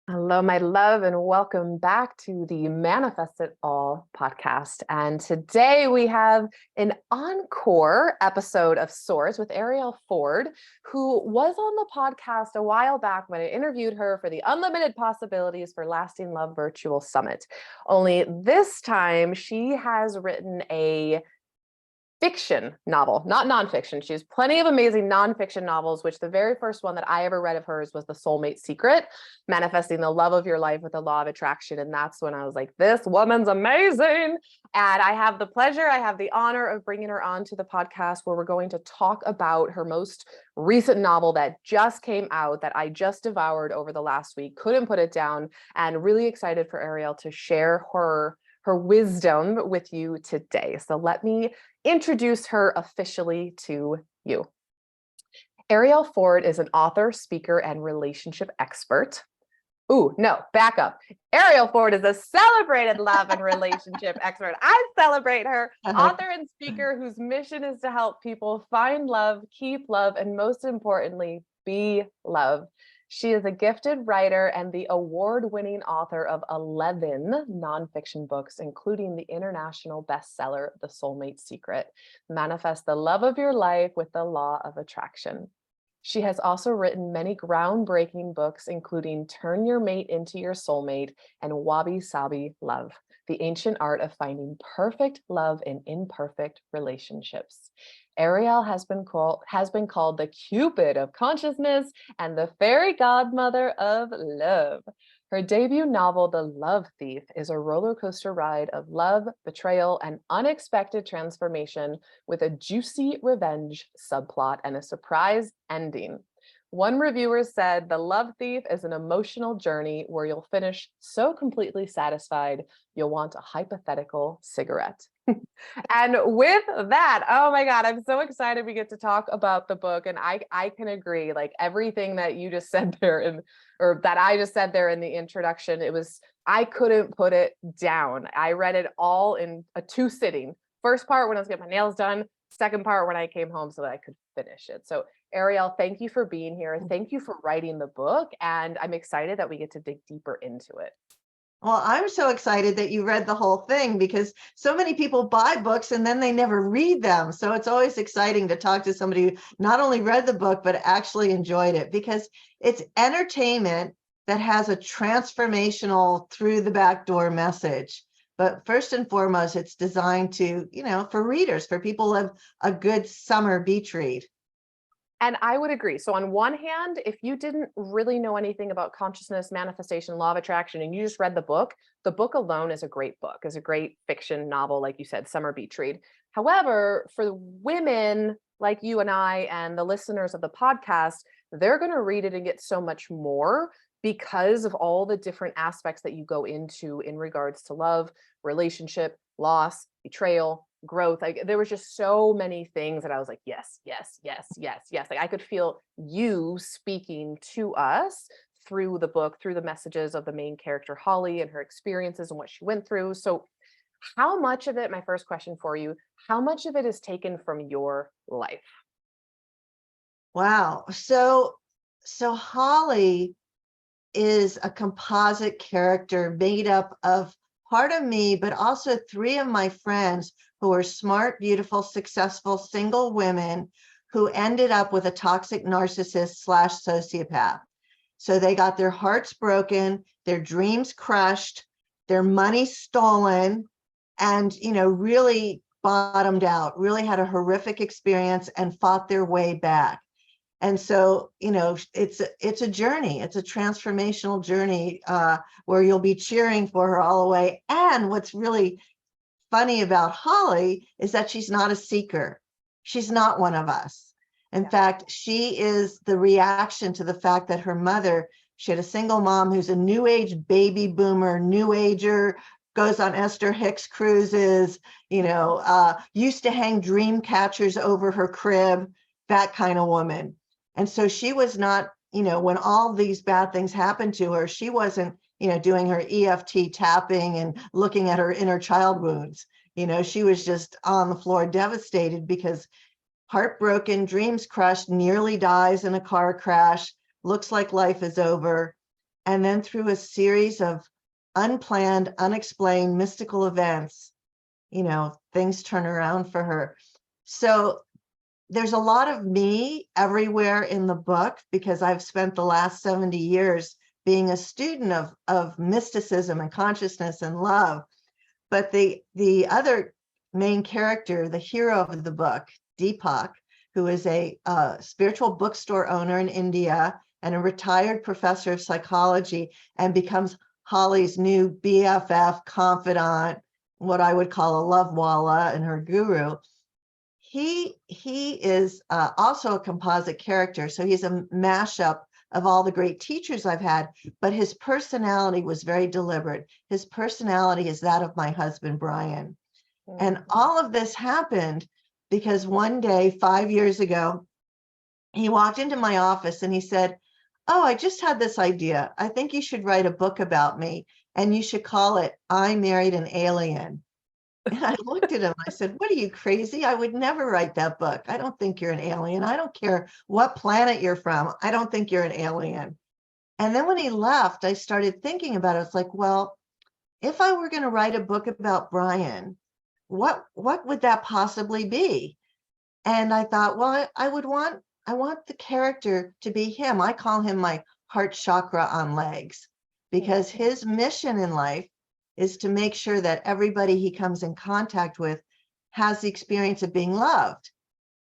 Hello, my love, and welcome back to the Manifest It All podcast. And today we have an encore episode of sorts with Arielle Ford, who was on the podcast a while back when I interviewed her for the Unlimited Possibilities for Lasting Love Virtual Summit. Only this time she has written a fiction novel, not nonfiction. She has plenty of amazing nonfiction novels, which the very first one that I ever read of hers was The Soulmate Secret, manifesting the love of your life with the law of attraction. And that's when I was like, this woman's amazing. And I have the pleasure, I have the honor of bringing her on to the podcast where we're going to talk about her most recent novel that just came out that I just devoured over the last week, couldn't put it down, and really excited for Arielle to share her wisdom with you today. So let me introduce her officially to you. Arielle Ford is an author, speaker, and relationship expert. Ooh, no, back up. Arielle Ford is a celebrated love and relationship expert. I celebrate her, author and speaker whose mission is to help people find love, keep love, and most importantly, be loved. She is a gifted writer and the award-winning author of 11 nonfiction books, including the international bestseller, The Soulmate Secret, Manifest the Love of Your Life with the Law of Attraction. She has also written many groundbreaking books, including Turn Your Mate into Your Soulmate and Wabi Sabi Love, the ancient art of finding perfect love in imperfect relationships. Arielle has been called the Cupid of consciousness and the fairy godmother of love. Her debut novel, The Love Thief, is a roller coaster ride of love, betrayal, and unexpected transformation with a juicy revenge subplot and a surprise ending. One reviewer said, "The Love Thief is an emotional journey where you'll finish so completely satisfied, you'll want a hypothetical cigarette." And with that, oh my God, I'm so excited we get to talk about the book. And I can agree, like everything that you just said there or that I just said there in the introduction, I couldn't put it down. I read it all in a 2 sitting. First part when I was getting my nails done, second part when I came home so that I could finish it. So Arielle, thank you for being here. Thank you for writing the book. And I'm excited that we get to dig deeper into it. Well, I'm so excited that you read the whole thing because so many people buy books and then they never read them. So it's always exciting to talk to somebody who not only read the book, but actually enjoyed it because it's entertainment that has a transformational through the back door message. But first and foremost, it's designed to, for readers, for people who have a good summer beach read. And I would agree. So on one hand, if you didn't really know anything about consciousness, manifestation, law of attraction, and you just read the book alone is a great book, is a great fiction novel, like you said, summer beach read. However, for women like you and I and the listeners of the podcast, they're going to read it and get so much more because of all the different aspects that you go into in regards to love, relationship, loss, betrayal, growth. Like there was just so many things that I was like, yes, yes, yes, yes, yes. Like I could feel you speaking to us through the book, through the messages of the main character, Holly, and her experiences and what she went through. So how much of it, my first question for you, how much of it is taken from your life? Wow. So Holly is a composite character made up of part of me, but also 3 of my friends who are smart, beautiful, successful, single women who ended up with a toxic narcissist / sociopath. So they got their hearts broken, their dreams crushed, their money stolen, and, really bottomed out, really had a horrific experience and fought their way back. And so, it's a journey. It's a transformational journey where you'll be cheering for her all the way. And what's really funny about Holly is that she's not a seeker. She's not one of us. In fact, she is the reaction to the fact that her mother, she had a single mom who's a new age baby boomer, new ager, goes on Esther Hicks cruises, used to hang dream catchers over her crib, that kind of woman. And so she was not, when all these bad things happened to her, she wasn't, doing her EFT tapping and looking at her inner child wounds. She was just on the floor devastated because heartbroken, dreams crushed, nearly dies in a car crash, looks like life is over. And then through a series of unplanned, unexplained, mystical events, things turn around for her. So there's a lot of me everywhere in the book because I've spent the last 70 years being a student of mysticism and consciousness and love. But the other main character, the hero of the book, Deepak, who is a spiritual bookstore owner in India and a retired professor of psychology, and becomes Holly's new BFF, confidant, what I would call a love walla and her guru. He is also a composite character. So he's a mashup of all the great teachers I've had, but his personality was very deliberate. His personality is that of my husband, Brian. And all of this happened because one day, 5 years ago, he walked into my office and he said, "Oh, I just had this idea. I think you should write a book about me and you should call it I Married an Alien." And I looked at him. I said, "What are you, crazy? I would never write that book. I don't think you're an alien. I don't care what planet you're from. I don't think you're an alien." And then when he left, I started thinking about it. It's like, well, if I were going to write a book about Brian, what would that possibly be? And I thought, well, I want the character to be him. I call him my heart chakra on legs because his mission in life is to make sure that everybody he comes in contact with has the experience of being loved.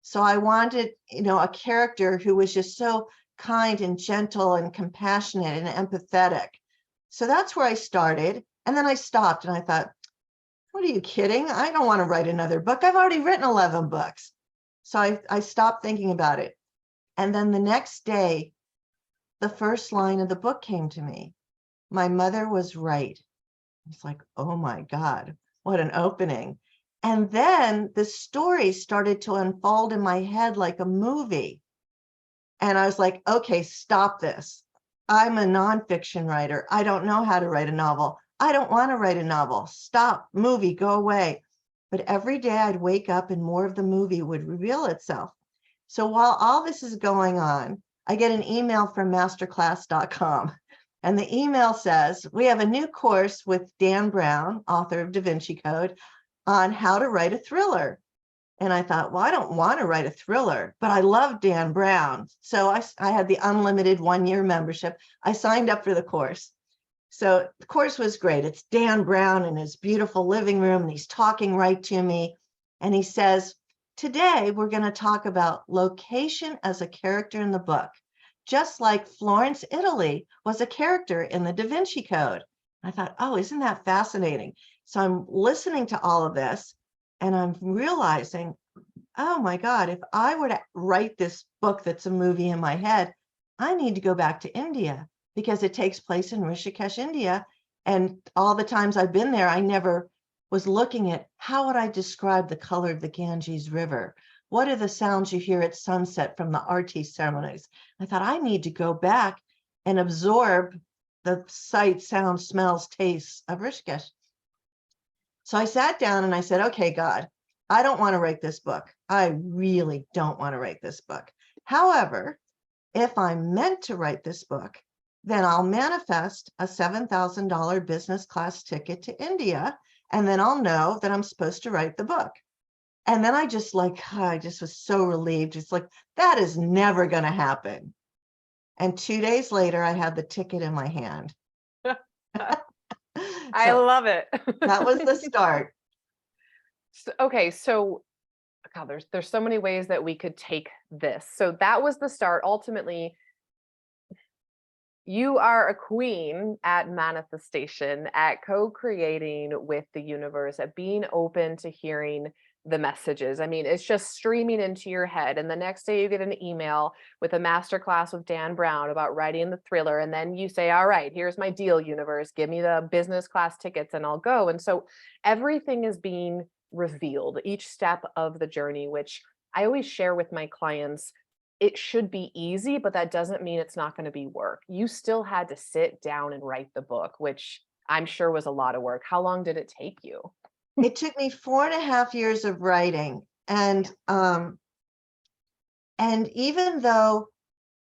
So I wanted, a character who was just so kind and gentle and compassionate and empathetic. So that's where I started. And then I stopped and I thought, what are you kidding? I don't want to write another book. I've already written 11 books. So I stopped thinking about it. And then the next day, the first line of the book came to me. My mother was right. It's like, oh my God, what an opening. And then the story started to unfold in my head like a movie. And I was like, okay, stop this. I'm a nonfiction writer. I don't know how to write a novel. I don't want to write a novel. Stop, movie, go away. But every day I'd wake up and more of the movie would reveal itself. So while all this is going on, I get an email from masterclass.com. And the email says, we have a new course with Dan Brown, author of Da Vinci Code, on how to write a thriller. And I thought, well, I don't want to write a thriller, but I love Dan Brown. So I had the unlimited 1-year membership. I signed up for the course. So the course was great. It's Dan Brown in his beautiful living room, and he's talking right to me. And he says, today we're going to talk about location as a character in the book, just like Florence, Italy was a character in the Da Vinci Code. I thought, oh, isn't that fascinating? So I'm listening to all of this and I'm realizing, oh my God, if I were to write this book that's a movie in my head, I need to go back to India because it takes place in Rishikesh, India. And all the times I've been there, I never was looking at how would I describe the color of the Ganges River? What are the sounds you hear at sunset from the Aarti ceremonies? I thought I need to go back and absorb the sight, sounds, smells, tastes of Rishikesh. So I sat down and I said, okay, God, I don't want to write this book. I really don't want to write this book. However, if I'm meant to write this book, then I'll manifest a $7,000 business class ticket to India, and then I'll know that I'm supposed to write the book. And then I just was so relieved. It's like, that is never going to happen. And 2 days later, I had the ticket in my hand. I love it. That was the start. Okay, so God, there's so many ways that we could take this. So that was the start. Ultimately, you are a queen at manifestation, at co-creating with the universe, at being open to hearing the messages. I mean, it's just streaming into your head. And the next day you get an email with a masterclass with Dan Brown about writing the thriller. And then you say, all right, here's my deal, universe. Give me the business class tickets and I'll go. And so everything is being revealed, each step of the journey, which I always share with my clients. It should be easy, but that doesn't mean it's not going to be work. You still had to sit down and write the book, which I'm sure was a lot of work. How long did it take you? It took me 4.5 years of writing. And even though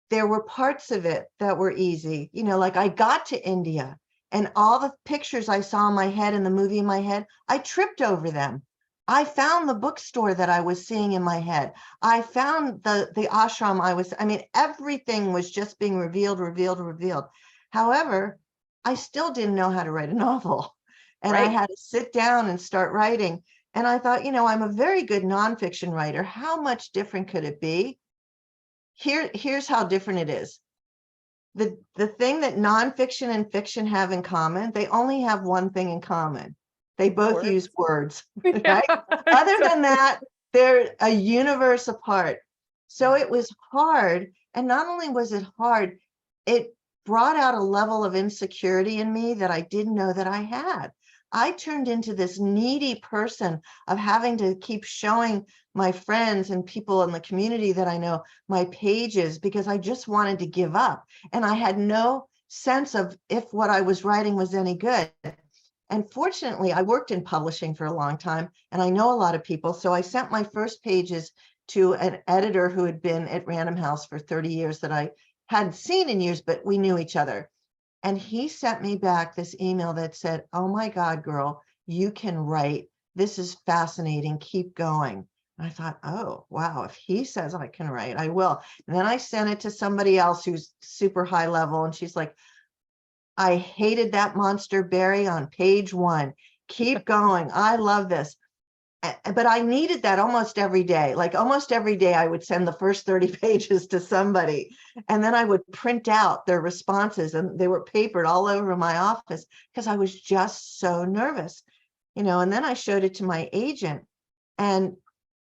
there were parts of it that were easy. Like I got to India and all the pictures I saw in my head in the movie in my head, I tripped over them. I found the bookstore that I was seeing in my head. I found the ashram everything was just being revealed. However, I still didn't know how to write a novel. And I Right. had to sit down and start writing. And I thought, I'm a very good nonfiction writer. How much different could it be? Here's how different it is. The thing that nonfiction and fiction have in common, they only have one thing in common. They both Words. use words, Yeah. right? Other than that, they're a universe apart. So Yeah. it was hard. And not only was it hard, it brought out a level of insecurity in me that I didn't know that I had. I turned into this needy person of having to keep showing my friends and people in the community that I know my pages because I just wanted to give up. And I had no sense of if what I was writing was any good. And fortunately, I worked in publishing for a long time and I know a lot of people. So I sent my first pages to an editor who had been at Random House for 30 years that I hadn't seen in years, but we knew each other. And he sent me back this email that said, "Oh my God, girl, you can write. This is fascinating. Keep going." And I thought, oh, wow, if he says I can write, I will. And then I sent it to somebody else who's super high level. And she's like, "I hated that monster Barry on page 1. Keep going. I love this." But I needed that almost every day. Like almost every day, I would send the first 30 pages to somebody. And then I would print out their responses and they were papered all over my office because I was just so nervous, and then I showed it to my agent and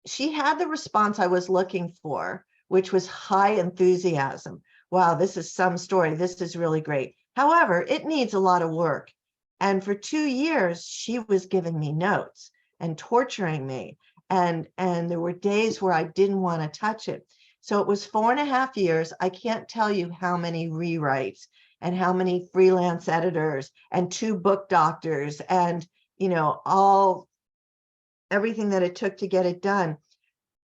she had the response I was looking for, which was high enthusiasm. Wow, this is some story. This is really great. However, it needs a lot of work. And for 2 years, she was giving me notes and torturing me. And there were days where I didn't want to touch it. So it was 4.5 years. I can't tell you how many rewrites and how many freelance editors and 2 book doctors and, everything that it took to get it done.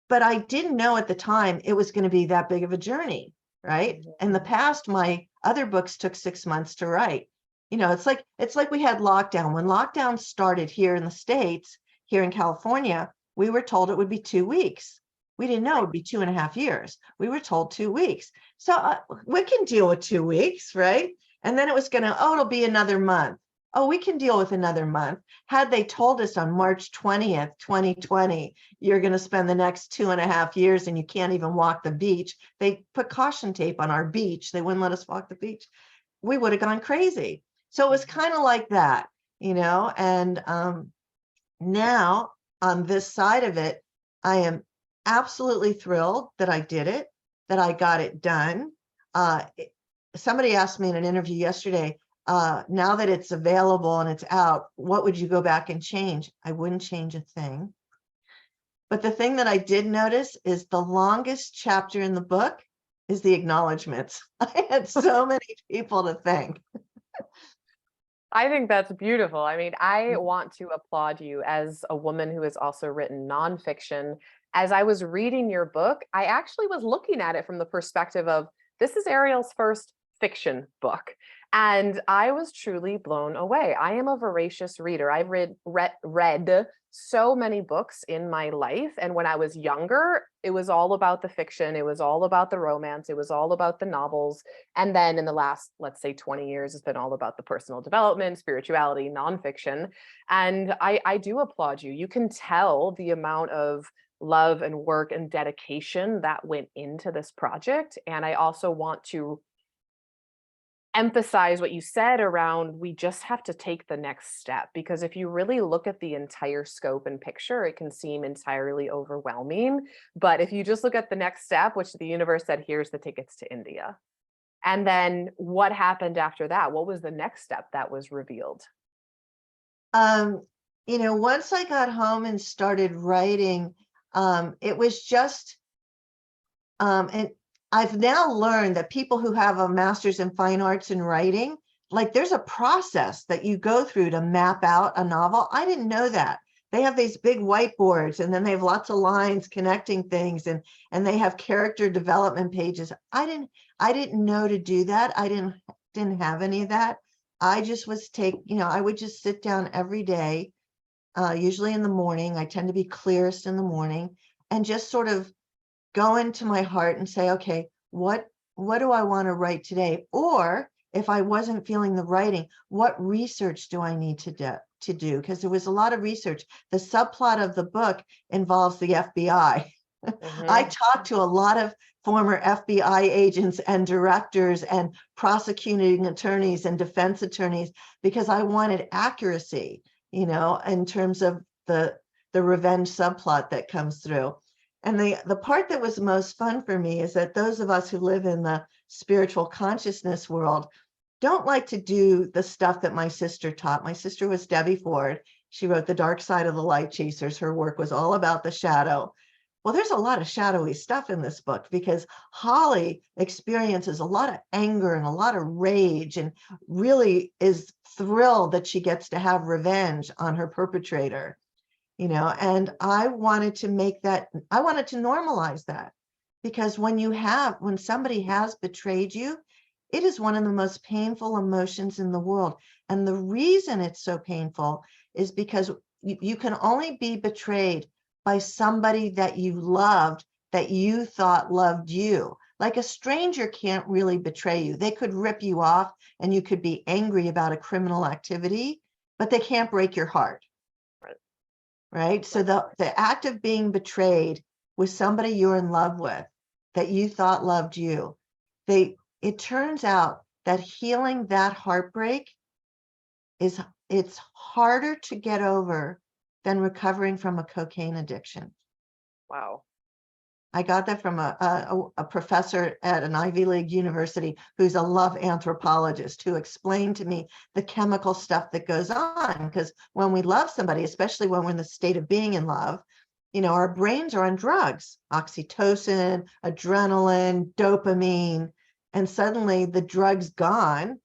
But I didn't know at the time it was going to be that big of a journey, right? In the past, my other books took 6 months to write. It's like we had lockdown. When lockdown started here in the States, here in California, we were told it would be 2 weeks. We didn't know it would be 2.5 years. We were told 2 weeks. So we can deal with 2 weeks, right? And then it was it'll be another month. Oh, we can deal with another month. Had they told us on March 20th, 2020, you're going to spend the next 2.5 years and you can't even walk the beach. They put caution tape on our beach. They wouldn't let us walk the beach. We would have gone crazy. So it was kind of like that, and now on this side of it, I am absolutely thrilled that I did it, that I got it done. Somebody asked me in an interview yesterday, now that it's available and it's out, what would you go back and change? I wouldn't change a thing. But the thing that I did notice is the longest chapter in the book is the acknowledgments. I had so many people to thank. I think that's beautiful. I mean, I want to applaud you as a woman who has also written nonfiction. As I was reading your book, I actually was looking at it from the perspective of this is Arielle's first fiction book. And I was truly blown away. I am a voracious reader. I've read so many books in my life. And when I was younger, it was all about the fiction. It was all about the romance. It was all about the novels. And then in the last, let's say 20 years, it's been all about the personal development, spirituality, nonfiction. And I do applaud you. You can tell the amount of love and work and dedication that went into this project. And I also want to emphasize what you said around we just have to take the next step, because if you really look at the entire scope and picture, it can seem entirely overwhelming. But if you just look at the next step, which the universe said, here's the tickets to India. And then what happened after that? What was the next step that was revealed? Once I got home and started writing, it was just, and I've now learned that people who have a master's in fine arts and writing, like there's a process that you go through to map out a novel. I didn't know that. They have these big whiteboards and then they have lots of lines connecting things and they have character development pages. I didn't know to do that. I didn't have any of that. I just was I would just sit down every day, usually in the morning. I tend to be clearest in the morning, and just sort of go into my heart and say, okay, what do I want to write today? Or if I wasn't feeling the writing, what research do I need to do? Because there was a lot of research. The subplot of the book involves the FBI. I talked to a lot of former FBI agents and directors and prosecuting attorneys and defense attorneys because I wanted accuracy, in terms of the revenge subplot that comes through. And the part that was most fun for me is that those of us who live in the spiritual consciousness world don't like to do the stuff that my sister taught. My sister was Debbie Ford. She wrote The Dark Side of the Light Chasers. Her work was all about the shadow. Well, there's a lot of shadowy stuff in this book because Holly experiences a lot of anger and a lot of rage and really is thrilled that she gets to have revenge on her perpetrator. And I wanted to normalize that, because when somebody has betrayed you, it is one of the most painful emotions in the world. And the reason it's so painful is because you can only be betrayed by somebody that you loved, that you thought loved you. Like a stranger can't really betray you. They could rip you off and you could be angry about a criminal activity, but they can't break your heart. Right? So the act of being betrayed with somebody you're in love with, that you thought loved you, it turns out that healing that heartbreak it's harder to get over than recovering from a cocaine addiction. Wow. I got that from a professor at an Ivy League university who's a love anthropologist, who explained to me the chemical stuff that goes on. Because when we love somebody, especially when we're in the state of being in love, our brains are on drugs, oxytocin, adrenaline, dopamine, and suddenly the drug's gone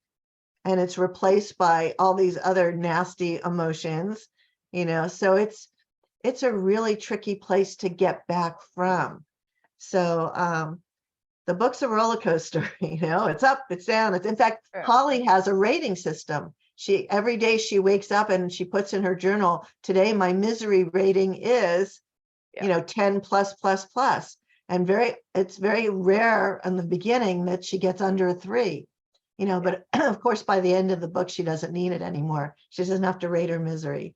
and it's replaced by all these other nasty emotions, so it's a really tricky place to get back from. So the book's a roller coaster, it's up, it's down. In fact, Holly has a rating system. Every day she wakes up and she puts in her journal, today my misery rating is, 10 plus, plus, plus. And it's very rare in the beginning that she gets under a 3, but of course, by the end of the book, she doesn't need it anymore. She doesn't have to rate her misery.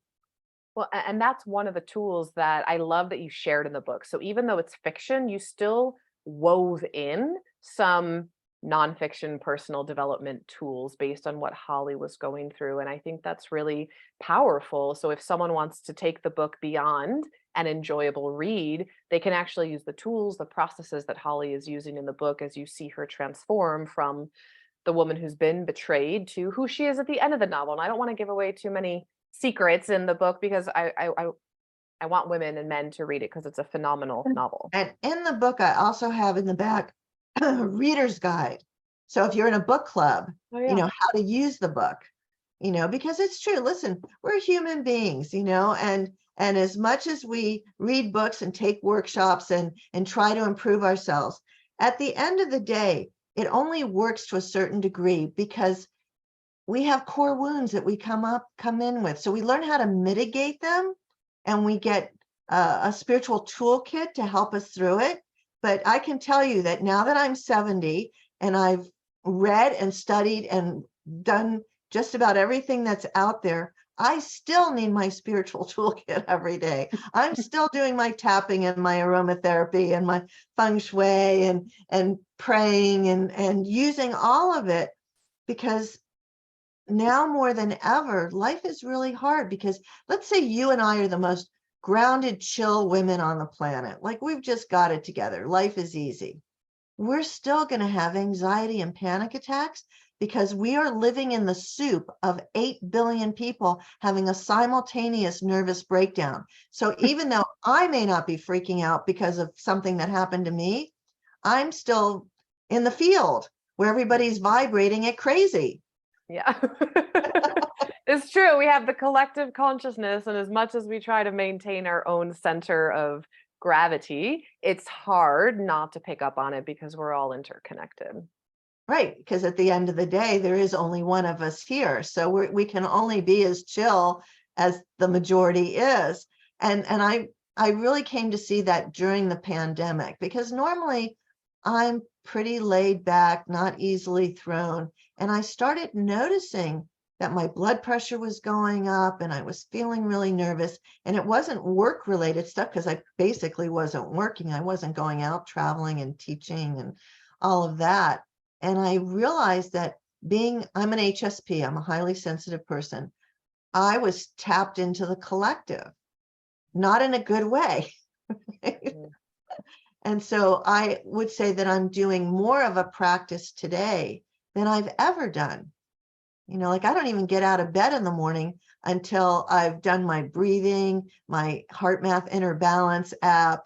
Well, and that's one of the tools that I love that you shared in the book. So even though it's fiction, you still wove in some nonfiction personal development tools based on what Holly was going through. And I think that's really powerful. So if someone wants to take the book beyond an enjoyable read, they can actually use the tools, the processes that Holly is using in the book as you see her transform from the woman who's been betrayed to who she is at the end of the novel. And I don't want to give away too many secrets in the book because I want women and men to read it because it's a phenomenal novel. And in the book, I also have in the back a reader's guide. So if you're in a book club, how to use the book, because it's true. Listen, we're human beings, and as much as we read books and take workshops and try to improve ourselves, at the end of the day, it only works to a certain degree because we have core wounds that we come in with. So we learn how to mitigate them, and we get a spiritual toolkit to help us through it. But I can tell you that now that I'm 70 and I've read and studied and done just about everything that's out there, I still need my spiritual toolkit every day. I'm still doing my tapping and my aromatherapy and my feng shui and praying and using all of it, because now more than ever, life is really hard. Because let's say you and I are the most grounded, chill women on the planet. Like, we've just got it together. Life is easy. We're still going to have anxiety and panic attacks because we are living in the soup of 8 billion people having a simultaneous nervous breakdown. So even though I may not be freaking out because of something that happened to me, I'm still in the field where everybody's vibrating at crazy. Yeah. It's true. We have the collective consciousness, and as much as we try to maintain our own center of gravity, it's hard not to pick up on it because we're all interconnected. Right, because at the end of the day, there is only one of us here. So we can only be as chill as the majority is. And I really came to see that during the pandemic, because normally I'm pretty laid back, not easily thrown. And I started noticing that my blood pressure was going up and I was feeling really nervous. And it wasn't work related stuff because I basically wasn't working. I wasn't going out traveling and teaching and all of that. And I realized that I'm an HSP, I'm a highly sensitive person. I was tapped into the collective, not in a good way. Mm. And so I would say that I'm doing more of a practice today than I've ever done. Like I don't even get out of bed in the morning until I've done my breathing, my heart math inner balance app,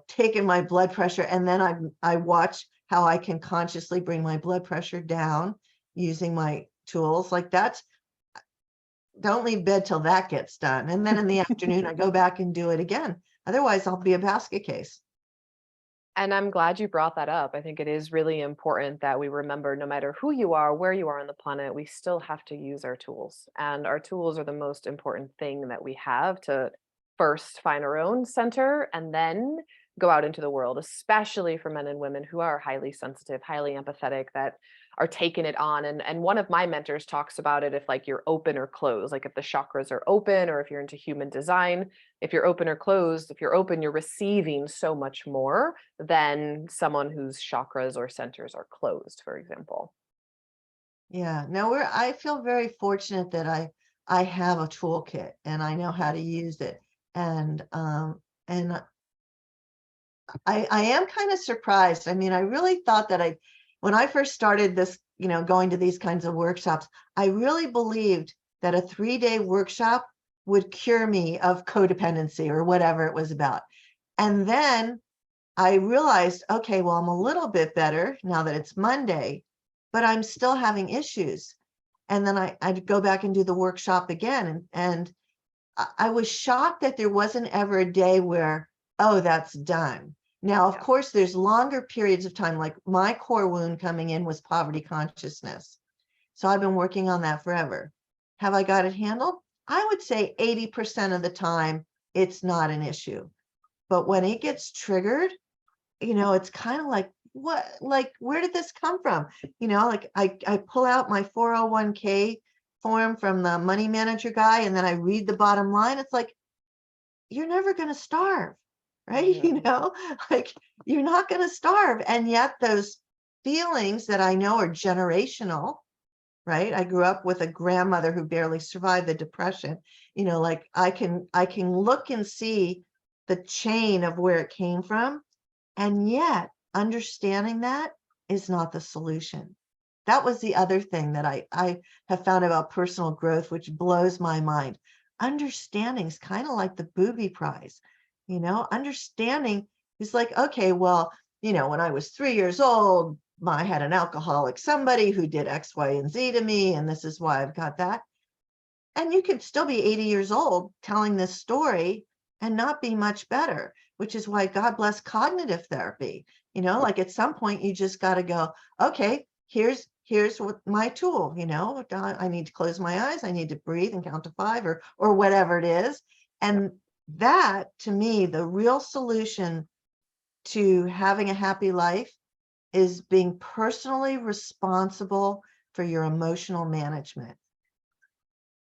taken my blood pressure, and then I watch how I can consciously bring my blood pressure down using my tools. Like don't leave bed till that gets done. And then in the afternoon, I go back and do it again. Otherwise, I'll be a basket case. And I'm glad you brought that up. I think it is really important that we remember no matter who you are, where you are on the planet, we still have to use our tools. And our tools are the most important thing that we have to first find our own center and then go out into the world, especially for men and women who are highly sensitive, highly empathetic, that are taking it on. And one of my mentors talks about it if like you're open or closed, like if the chakras are open or if you're into human design, if you're open or closed, if you're open, you're receiving so much more than someone whose chakras or centers are closed, for example. Yeah, no, I feel very fortunate that I have a toolkit and I know how to use it. And I am kind of surprised. I mean, I really thought that when I first started this, going to these kinds of workshops, I really believed that a 3-day workshop would cure me of codependency or whatever it was about. And then I realized, okay, well, I'm a little bit better now that it's Monday, but I'm still having issues. And then I'd go back and do the workshop again. And I was shocked that there wasn't ever a day where, oh, that's done. Now, of Yeah. course, there's longer periods of time, like my core wound coming in was poverty consciousness. So I've been working on that forever. Have I got it handled? I would say 80% of the time, it's not an issue. But when it gets triggered, it's kind of like, what, like, where did this come from? Like I pull out my 401k form from the money manager guy, and then I read the bottom line. It's like, you're never going to starve, right? Mhm. Like you're not going to starve. And yet those feelings that I know are generational, right? I grew up with a grandmother who barely survived the depression. Like I can look and see the chain of where it came from. And yet, understanding that is not the solution. That was the other thing that I have found about personal growth, which blows my mind. Understanding is kind of like the booby prize. Understanding is like, okay, well, when I was 3 years old, I had an alcoholic somebody who did X, Y, and Z to me, and this is why I've got that. And you could still be 80 years old telling this story and not be much better, which is why God bless cognitive therapy. Like at some point you just got to go, okay, here's what my tool, I need to close my eyes, I need to breathe and count to 5 or whatever it is. And that to me, the real solution to having a happy life is being personally responsible for your emotional management.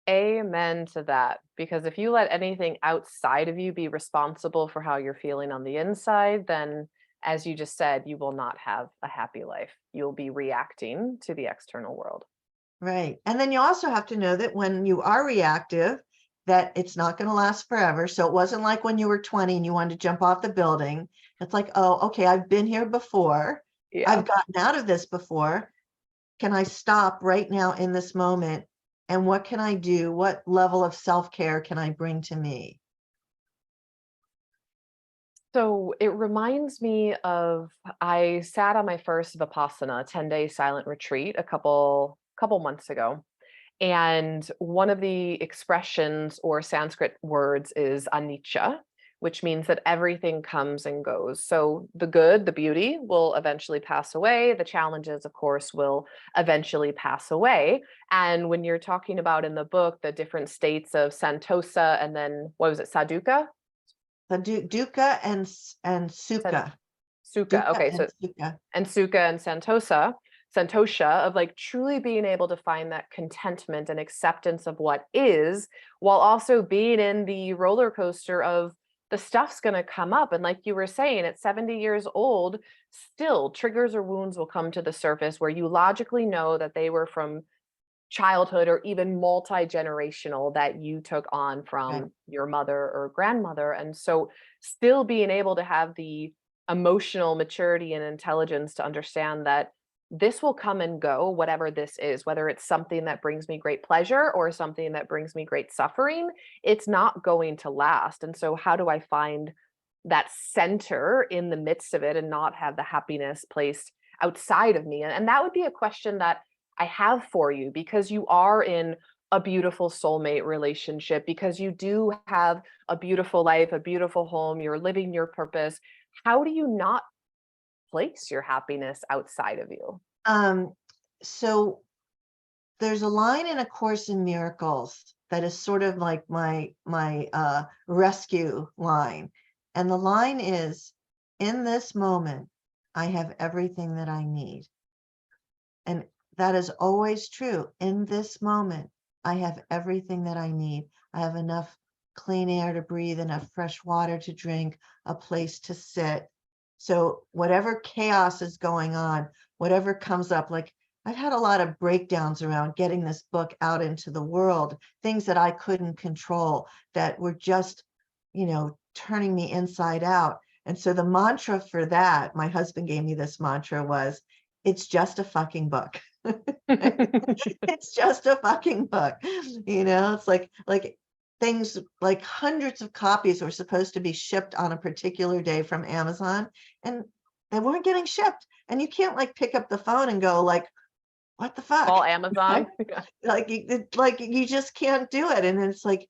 Amen to that. Because if you let anything outside of you be responsible for how you're feeling on the inside, then as you just said, you will not have a happy life. You'll be reacting to the external world. Right. And then you also have to know that when you are reactive, that it's not going to last forever. So it wasn't like when you were 20 and you wanted to jump off the building. It's like, oh, okay, I've been here before. Yeah. I've gotten out of this before. Can I stop right now in this moment? And what can I do? What level of self-care can I bring to me? So it reminds me of I sat on my first Vipassana 10-day silent retreat a couple months ago. And one of the expressions or Sanskrit words is anicca, which means that everything comes and goes. So the good, the beauty will eventually pass away. The challenges, of course, will eventually pass away. And when you're talking about in the book, the different states of Santosa and then what was it, Saduka? The Dukkha and San- Sukha. Sukha. Dukkha Okay, and so Sukha. and Sukha and Santosha of like truly being able to find that contentment and acceptance of what is, while also being in the roller coaster of the stuff's going to come up. And like you were saying, at 70 years old, still triggers or wounds will come to the surface where you logically know that they were from childhood or even multi-generational that you took on Right. from your mother or grandmother. And so still being able to have the emotional maturity and intelligence to understand that this will come and go, whatever this is, whether it's something that brings me great pleasure or something that brings me great suffering, it's not going to last. And so how do I find that center in the midst of it and not have the happiness placed outside of me? And that would be a question that I have for you, because you are in a beautiful soulmate relationship, because you do have a beautiful life, a beautiful home, you're living your purpose. How do you not place your happiness outside of you? Um, so there's a line in A Course in Miracles that is sort of like my rescue line. And the line is, in this moment, I have everything that I need. And that is always true. In this moment, I have everything that I need. I have enough clean air to breathe, enough fresh water to drink, a place to sit. So whatever chaos is going on, whatever comes up, like I've had a lot of breakdowns around getting this book out into the world, things that I couldn't control that were just, turning me inside out. And so the mantra for that, my husband gave me this mantra was, it's just a fucking book. It's just a fucking book. It's like things like hundreds of copies were supposed to be shipped on a particular day from Amazon, and they weren't getting shipped. And you can't like pick up the phone and go like, what the fuck? Call Right? Amazon. Like you just can't do it. And it's like,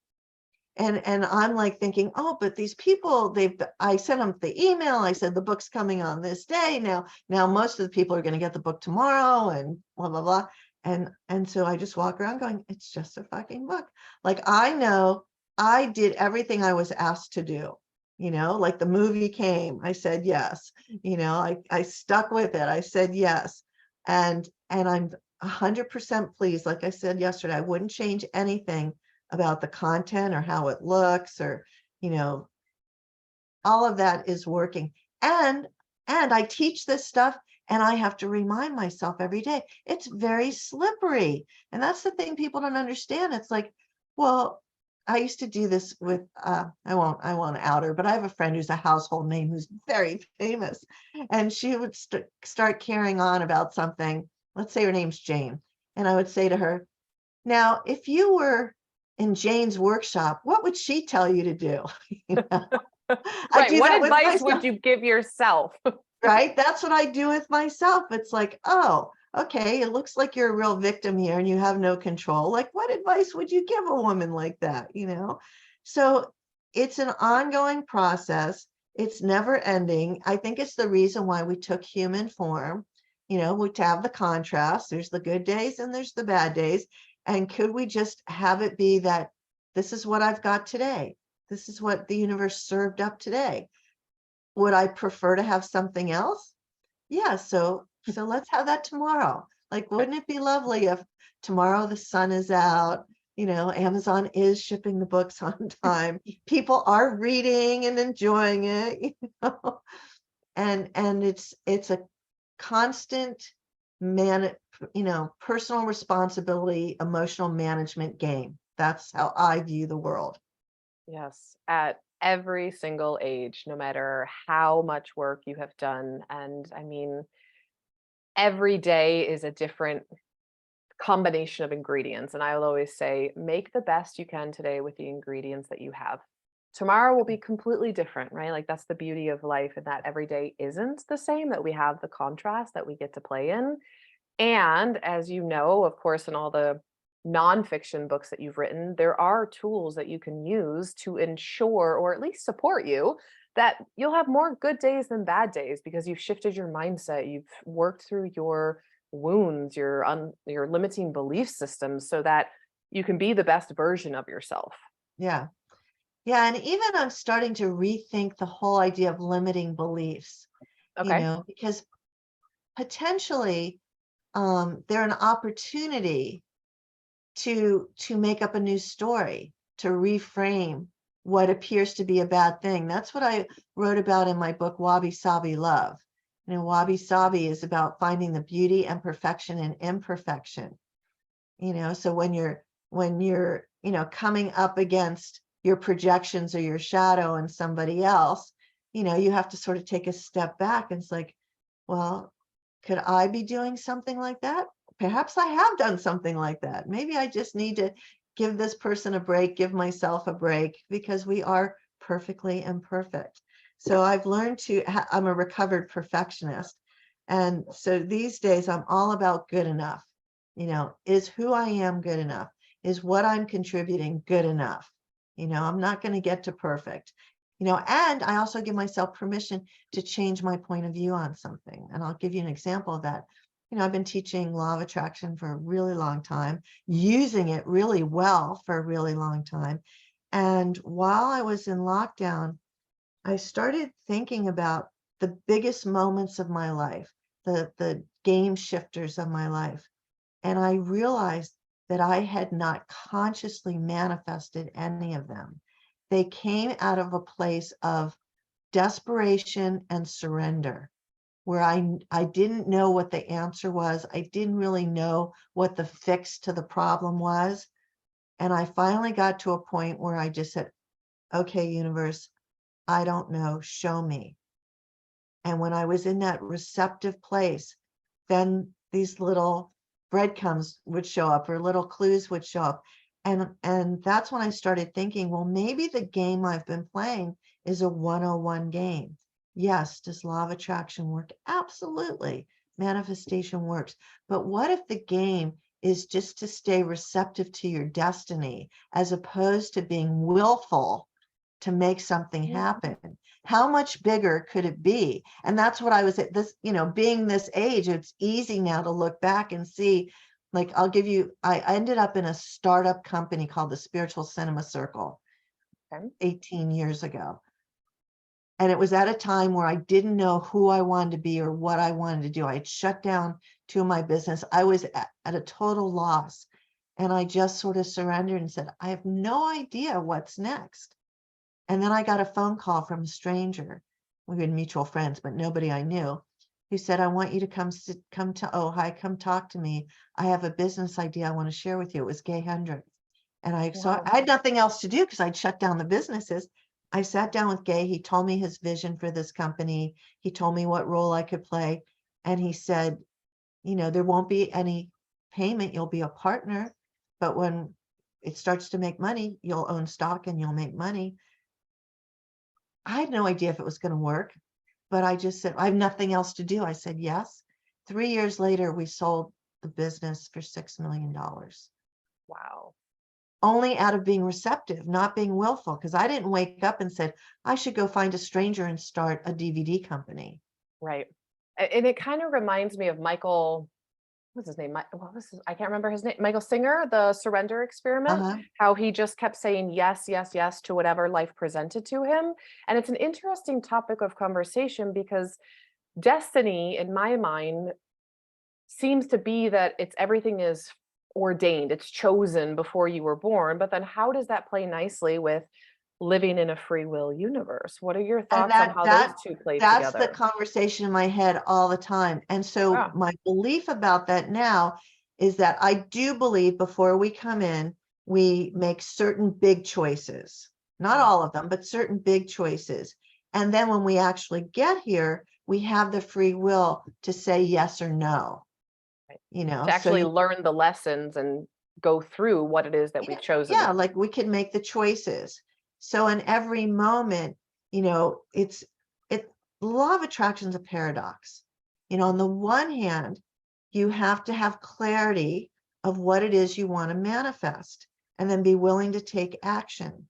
and I'm like thinking, oh, but these people, I sent them the email. I said the book's coming on this day. Now most of the people are going to get the book tomorrow, and blah blah blah. And so I just walk around going, it's just a fucking book. Like I know I did everything I was asked to do. Like the movie came, I said yes. I stuck with it. I said yes, and I'm 100% pleased. Like I said yesterday, I wouldn't change anything about the content or how it looks, or all of that is working. And I teach this stuff, and I have to remind myself every day it's very slippery. And that's the thing people don't understand. It's like, well, I used to do this with I won't out her, but I have a friend who's a household name who's very famous, and she would start carrying on about something. Let's say her name's Jane, and I would say to her, now if you were in Jane's workshop, what would she tell you to do? I Right. do What that with advice would myself, you give yourself? right? That's what I do with myself. It's like, oh, okay, it looks like you're a real victim here and you have no control. Like, what advice would you give a woman like that? So it's an ongoing process. It's never ending. I think it's the reason why we took human form, to have the contrast. There's the good days and there's the bad days. And could we just have it be that this is what I've got today? This is what the universe served up today. Would I prefer to have something else? Yeah, so let's have that tomorrow. Like, wouldn't it be lovely if tomorrow the sun is out, Amazon is shipping the books on time, people are reading and enjoying it, and it's a constant personal responsibility, emotional management game. That's how I view the world. Yes, at every single age, no matter how much work you have done. And I mean, every day is a different combination of ingredients. And I will always say, make the best you can today with the ingredients that you have. Tomorrow will be completely different, right? Like that's the beauty of life, and that every day isn't the same, that we have the contrast that we get to play in. And as you know, of course, in all the nonfiction books that you've written, there are tools that you can use to ensure or at least support you that you'll have more good days than bad days because you've shifted your mindset, you've worked through your wounds, your limiting belief systems so that you can be the best version of yourself. Yeah. Yeah. And even I'm starting to rethink the whole idea of limiting beliefs, Okay. because potentially they're an opportunity to make up a new story, to reframe what appears to be a bad thing. That's what I wrote about in my book, Wabi Sabi Love. Wabi Sabi is about finding the beauty and perfection in imperfection. So when you're coming up against your projections or your shadow and somebody else, you have to sort of take a step back and it's like, well, could I be doing something like that? Perhaps I have done something like that. Maybe I just need to give this person a break, give myself a break, because we are perfectly imperfect. So I've learned I'm a recovered perfectionist. And so these days I'm all about good enough. Is who I am good enough? Is what I'm contributing good enough? I'm not going to get to perfect. And I also give myself permission to change my point of view on something. And I'll give you an example of that. I've been teaching law of attraction for a really long time, using it really well for a really long time. And while I was in lockdown, I started thinking about the biggest moments of my life, the game shifters of my life. And I realized that I had not consciously manifested any of them. They came out of a place of desperation and surrender, where I didn't know what the answer was. I didn't really know what the fix to the problem was. And I finally got to a point where I just said, okay, universe, I don't know, show me. And when I was in that receptive place, then these little breadcrumbs would show up or little clues would show up. And that's when I started thinking, well, maybe the game I've been playing is a 101 game. Yes, does law of attraction work? Absolutely. Manifestation works. But what if the game is just to stay receptive to your destiny as opposed to being willful to make something happen? How much bigger could it be? And that's what I was at this, being this age, it's easy now to look back and see, like, I ended up in a startup company called the Spiritual Cinema Circle 18 years ago. And it was at a time where I didn't know who I wanted to be or what I wanted to do. I had shut down two of my business. I was at a total loss. And I just sort of surrendered and said, I have no idea what's next. And then I got a phone call from a stranger. We had mutual friends, but nobody I knew, who said, I want you to come to Ojai, come talk to me. I have a business idea I want to share with you. It was Gay Hendricks. And I had nothing else to do because I'd shut down the businesses. I sat down with Gay. He told me his vision for this company. He told me what role I could play. And he said, there won't be any payment. You'll be a partner. But when it starts to make money, you'll own stock and you'll make money. I had no idea if it was going to work, but I just said, I have nothing else to do. I said, yes. 3 years later, we sold the business for $6 million. Wow. Only out of being receptive, not being willful, because I didn't wake up and said, I should go find a stranger and start a DVD company. Right. And it kind of reminds me of Michael, what's his name? I can't remember his name. Michael Singer, the surrender experiment, how he just kept saying yes, yes, yes to whatever life presented to him. And it's an interesting topic of conversation because destiny, in my mind, seems to be that everything is ordained, it's chosen before you were born. But then how does that play nicely with living in a free will universe? What are your And thoughts on how those two play that's the together? conversation in my head all the time. And so my belief about that now is that I do believe before we come in, we make certain big choices, not all of them, but certain big choices. And then when we actually get here, we have the free will to say yes or no. To actually learn the lessons and go through what it is that we've chosen. Yeah, like we can make the choices. So in every moment, it's law of attraction is a paradox. On the one hand, you have to have clarity of what it is you want to manifest, and then be willing to take action.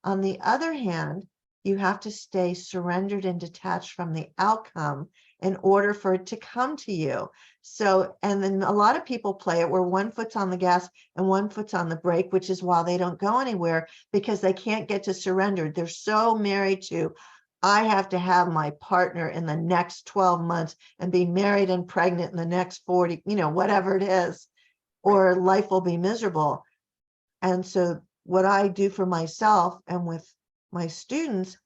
On the other hand, you have to stay surrendered and detached from the outcome in order for it to come to you. So, and then a lot of people play it where one foot's on the gas and one foot's on the brake, which is why they don't go anywhere, because they can't get to surrender. They're so married to, I have to have my partner in the next 12 months and be married and pregnant in the next 40, whatever it is, or life will be miserable. And so what I do for myself and with my students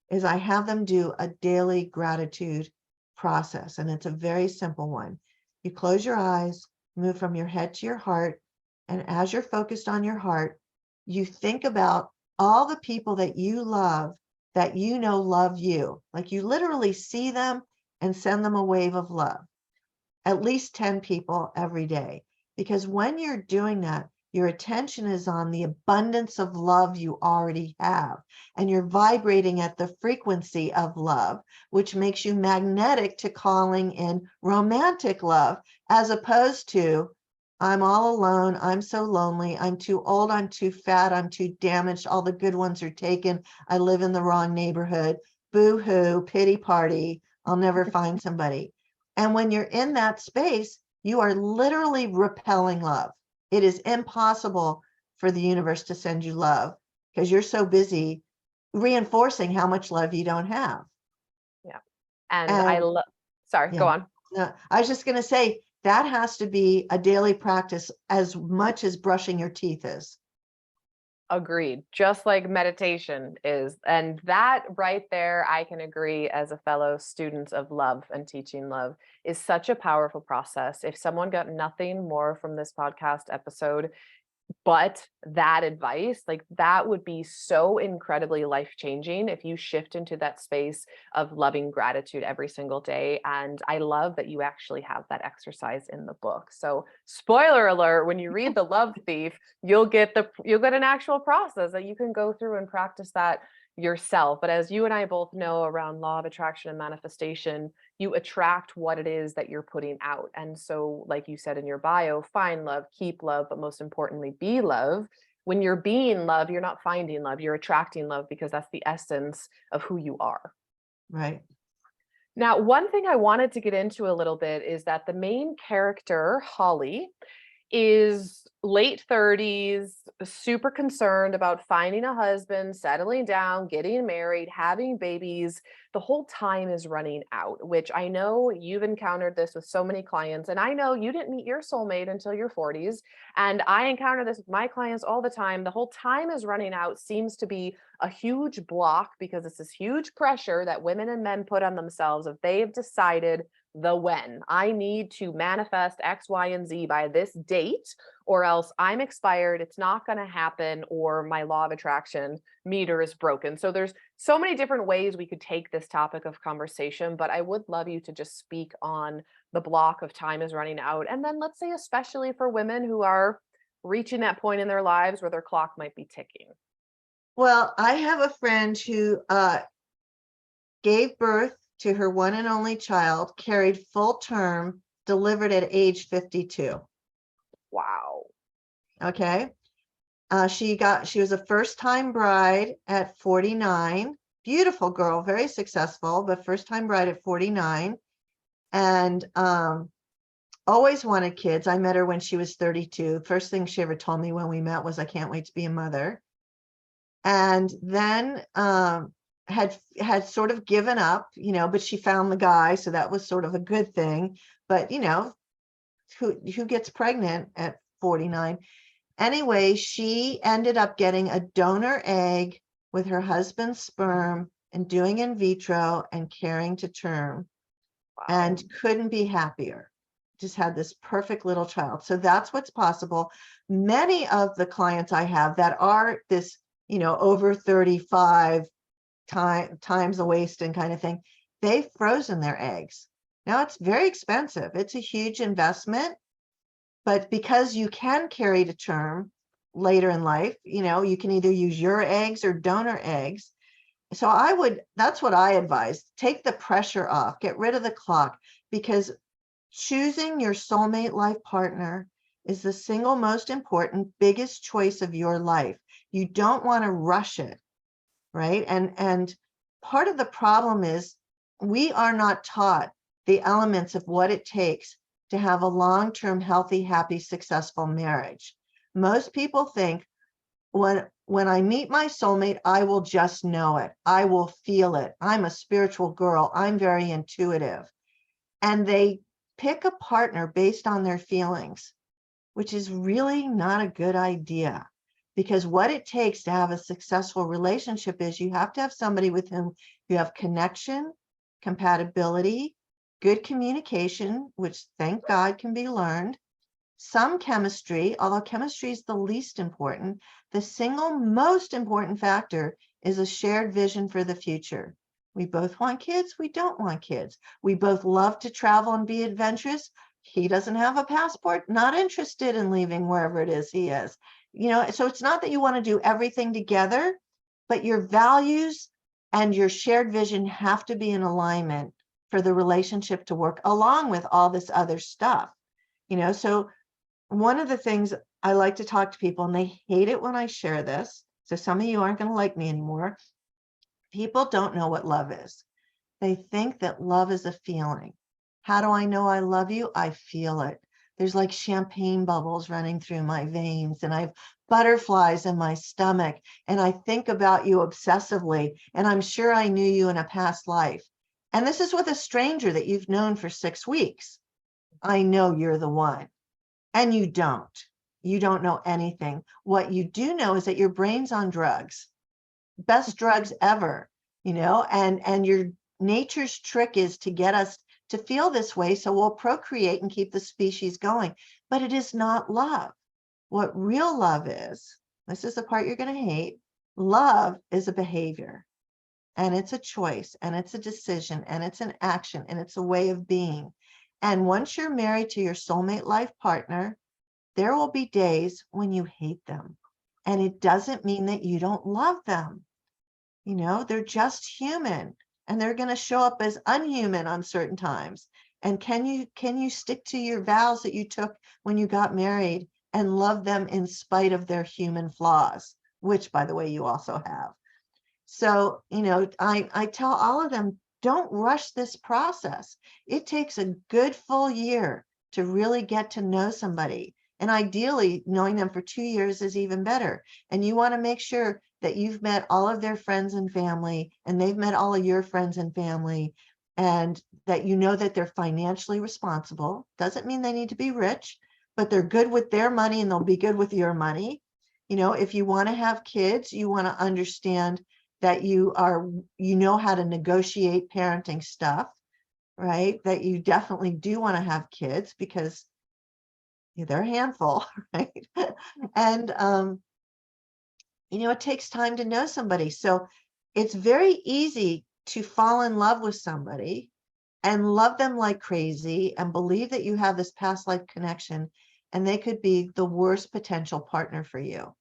is I have them do a daily gratitude process. And it's a very simple one. You close your eyes, move from your head to your heart. And as you're focused on your heart, you think about all the people that you love, that you know love you. Like you literally see them and send them a wave of love. At least 10 people every day. Because when you're doing that, your attention is on the abundance of love you already have, and you're vibrating at the frequency of love, which makes you magnetic to calling in romantic love, as opposed to, I'm all alone, I'm so lonely, I'm too old, I'm too fat, I'm too damaged, all the good ones are taken, I live in the wrong neighborhood, boo-hoo, pity party, I'll never find somebody. And when you're in that space, you are literally repelling love. It is impossible for the universe to send you love because you're so busy reinforcing how much love you don't have. Yeah. And I And love, sorry, go yeah, on. no, I was just going to say that has to be a daily practice as much as brushing your teeth is. Agreed. Just like meditation is. And that right there, I can agree as a fellow student of love and teaching love is such a powerful process. If someone got nothing more from this podcast episode, but that advice, like that would be so incredibly life-changing if you shift into that space of loving gratitude every single day. And I love that you actually have that exercise in the book. So spoiler alert, when you read The Love Thief, you'll get an actual process that you can go through and practice that yourself. But as you and I both know around law of attraction and manifestation, you attract what it is that you're putting out. And so, like you said in your bio, find love, keep love, but most importantly, be love. When you're being love, you're not finding love, you're attracting love because that's the essence of who you are. Right. Now, one thing I wanted to get into a little bit is that the main character, Holly, is late 30s, super concerned about finding a husband, settling down, getting married, having babies. The whole time is running out, which I know you've encountered this with so many clients. And I know you didn't meet your soulmate until your 40s. And I encounter this with my clients all the time. The whole time is running out seems to be a huge block because it's this huge pressure that women and men put on themselves if they've decided the when. I need to manifest X, Y, and Z by this date, or else I'm expired, it's not going to happen, or my law of attraction meter is broken. So there's so many different ways we could take this topic of conversation, but I would love you to just speak on the block of time is running out. And then let's say, especially for women who are reaching that point in their lives where their clock might be ticking. Well, I have a friend who gave birth to her one and only child, carried full term, delivered at age 52. Wow. Okay. She was a first-time bride at 49. Beautiful girl, very successful, but first-time bride at 49. And always wanted kids. I met her when she was 32. First thing she ever told me when we met was, I can't wait to be a mother. And then had sort of given up, but she found the guy, so that was sort of a good thing. But who gets pregnant at 49? Anyway, she ended up getting a donor egg with her husband's sperm and doing in vitro and carrying to term. Wow. And couldn't be happier. Just had this perfect little child. So that's what's possible. Many of the clients I have that are this, over 35 times the waist and kind of thing, they've frozen their eggs. Now it's very expensive. It's a huge investment, but because you can carry to term later in life, you can either use your eggs or donor eggs. So that's what I advise. Take the pressure off, get rid of the clock, because choosing your soulmate life partner is the single most important, biggest choice of your life. You don't want to rush it, right? And part of the problem is we are not taught the elements of what it takes to have a long-term, healthy, happy, successful marriage. Most people think when I meet my soulmate, I will just know it. I will feel it. I'm a spiritual girl. I'm very intuitive. And they pick a partner based on their feelings, which is really not a good idea. Because what it takes to have a successful relationship is you have to have somebody with whom you have connection, compatibility, good communication, which thank God can be learned, some chemistry, although chemistry is the least important. The single most important factor is a shared vision for the future. We both want kids. We don't want kids. We both love to travel and be adventurous. He doesn't have a passport, not interested in leaving wherever it is he is. So it's not that you want to do everything together, but your values and your shared vision have to be in alignment for the relationship to work, along with all this other stuff. So one of the things I like to talk to people, and they hate it when I share this, so some of you aren't going to like me anymore. People don't know what love is. They think that love is a feeling. How do I know I love you? I feel it. There's like champagne bubbles running through my veins, and I have butterflies in my stomach, and I think about you obsessively, and I'm sure I knew you in a past life. And this is with a stranger that you've known for 6 weeks. I know you're the one. And you don't. You don't know anything. What you do know is that your brain's on drugs, best drugs ever, and your nature's trick is to get us to feel this way so we'll procreate and keep the species going. But it is not love. What real love is, this is the part you're going to hate, love is a behavior, and it's a choice, and it's a decision, and it's an action, and it's a way of being. And once you're married to your soulmate life partner, there will be days when you hate them. And it doesn't mean that you don't love them. They're just human, and they're going to show up as unhuman on certain times. And can you stick to your vows that you took when you got married and love them in spite of their human flaws, which, by the way, you also have? So, I tell all of them, don't rush this process. It takes a good full year to really get to know somebody. And ideally, knowing them for 2 years is even better. And you want to make sure that you've met all of their friends and family, and they've met all of your friends and family, and that you know that they're financially responsible. Doesn't mean they need to be rich, but they're good with their money and they'll be good with your money. If you want to have kids, you want to understand that you know how to negotiate parenting stuff, right? That you definitely do want to have kids because they're a handful, right? And, it takes time to know somebody. So it's very easy to fall in love with somebody and love them like crazy and believe that you have this past life connection, and they could be the worst potential partner for you.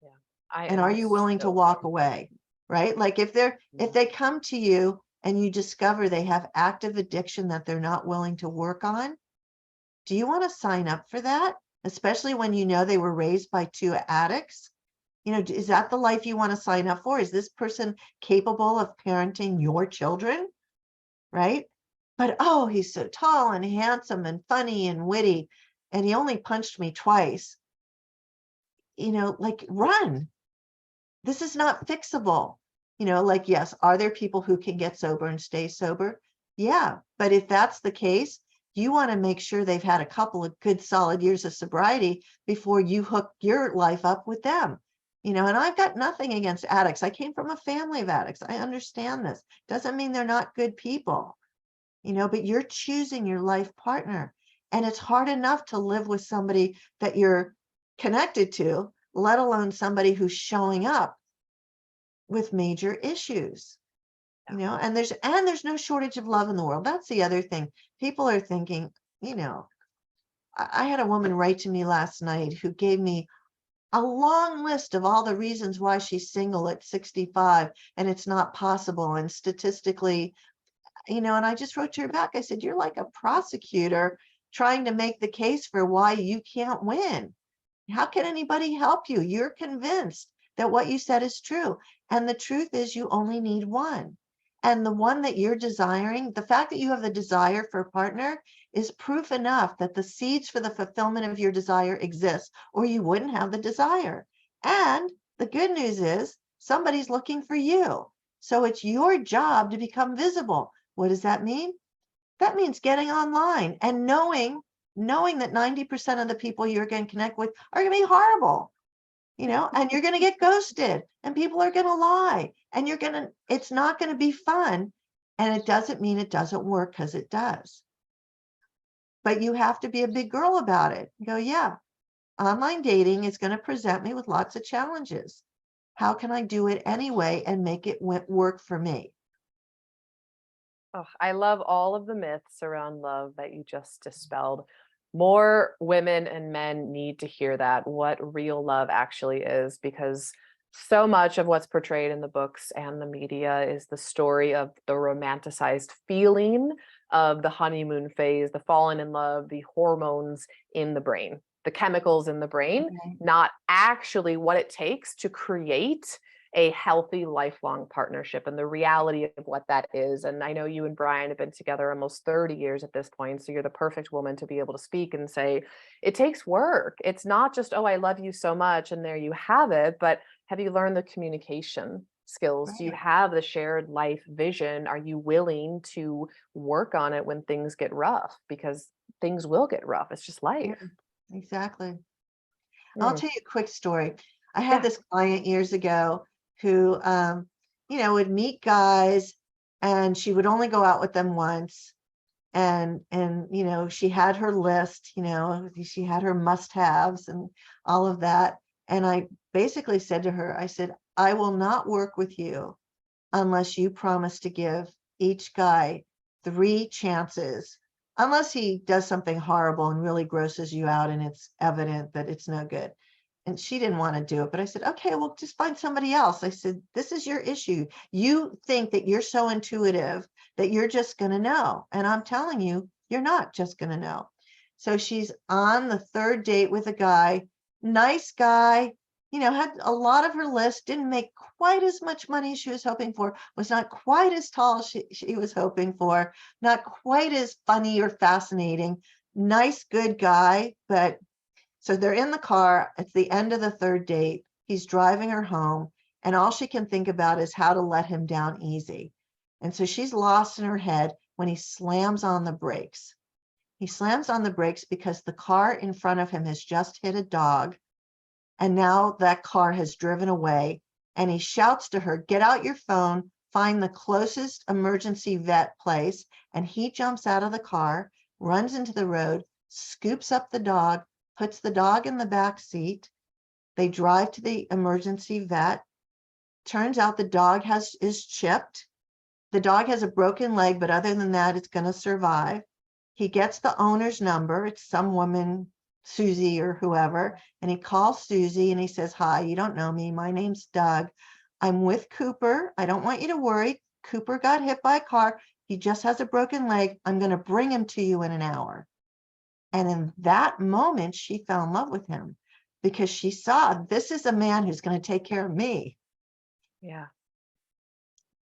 Yeah. And are you willing to walk away? Right? Like if they come to you and you discover they have active addiction that they're not willing to work on, do you want to sign up for that? Especially when they were raised by 2 addicts? Is that the life you want to sign up for? Is this person capable of parenting your children? Right? But, oh, he's so tall and handsome and funny and witty, and he only punched me twice. Run. This is not fixable. Yes, are there people who can get sober and stay sober? Yeah. But if that's the case, you want to make sure they've had a couple of good solid years of sobriety before you hook your life up with them. And I've got nothing against addicts. I came from a family of addicts. I understand this. Doesn't mean they're not good people, but you're choosing your life partner. And it's hard enough to live with somebody that you're connected to, let alone somebody who's showing up with major issues. And there's no shortage of love in the world. That's the other thing. People are thinking, I had a woman write to me last night who gave me a long list of all the reasons why she's single at 65 and it's not possible, and statistically, and I just wrote to her back. I said, you're like a prosecutor trying to make the case for why you can't win. How can anybody help you? You're convinced that what you said is true. And the truth is you only need one. And the one that you're desiring, the fact that you have the desire for a partner is proof enough that the seeds for the fulfillment of your desire exist, or you wouldn't have the desire. And the good news is somebody's looking for you. So it's your job to become visible. What does that mean? That means getting online and knowing that 90% of the people you're going to connect with are going to be horrible, and you're going to get ghosted and people are going to lie and it's not going to be fun. And it doesn't mean it doesn't work, because it does. But you have to be a big girl about it. Go, yeah, online dating is going to present me with lots of challenges. How can I do it anyway and make it work for me? Oh, I love all of the myths around love that you just dispelled. More women and men need to hear that, what real love actually is, because so much of what's portrayed in the books and the media is the story of the romanticized feeling of the honeymoon phase, the falling in love, the hormones in the brain, the chemicals in the brain, Okay. not actually what it takes to create a healthy lifelong partnership and the reality of what that is. And I know you and Brian have been together almost 30 years at this point. So you're the perfect woman to be able to speak and say, it takes work. It's not just, oh, I love you so much, and there you have it. But have you learned the communication skills? Do you Right. have the shared life vision? Are you willing to work on it when things get rough? Because things will get rough. It's just Yeah, life. exactly. I'll Mm, tell you a quick story. I had yeah. this client years ago who, would meet guys, and she would only go out with them once. And she had her list, she had her must-haves and all of that. And I basically said to her, I said, I will not work with you unless you promise to give each guy 3 chances, unless he does something horrible and really grosses you out and it's evident that it's no good. And she didn't want to do it, but I said, okay, well, just find somebody else. I said, this is your issue. You think that you're so intuitive that you're just going to know. And I'm telling you, you're not just going to know. So she's on the 3rd date with a guy, nice guy, had a lot of her list, didn't make quite as much money as she was hoping for, was not quite as tall as she was hoping for, not quite as funny or fascinating, nice, good guy. But so they're in the car. It's the end of the 3rd date. He's driving her home, and all she can think about is how to let him down easy. And so she's lost in her head when he slams on the brakes. He slams on the brakes because the car in front of him has just hit a dog. And now that car has driven away, and he shouts to her, get out your phone, find the closest emergency vet place. And he jumps out of the car, runs into the road, scoops up the dog, puts the dog in the back seat. They drive to the emergency vet. Turns out the dog is chipped. The dog has a broken leg, but other than that, it's going to survive. He gets the owner's number. It's some woman, Susie or whoever. And he calls Susie and he says, hi, you don't know me. My name's Doug. I'm with Cooper. I don't want you to worry. Cooper got hit by a car. He just has a broken leg. I'm going to bring him to you in an hour. And in that moment, she fell in love with him because she saw, this is a man who's going to take care of me. Yeah.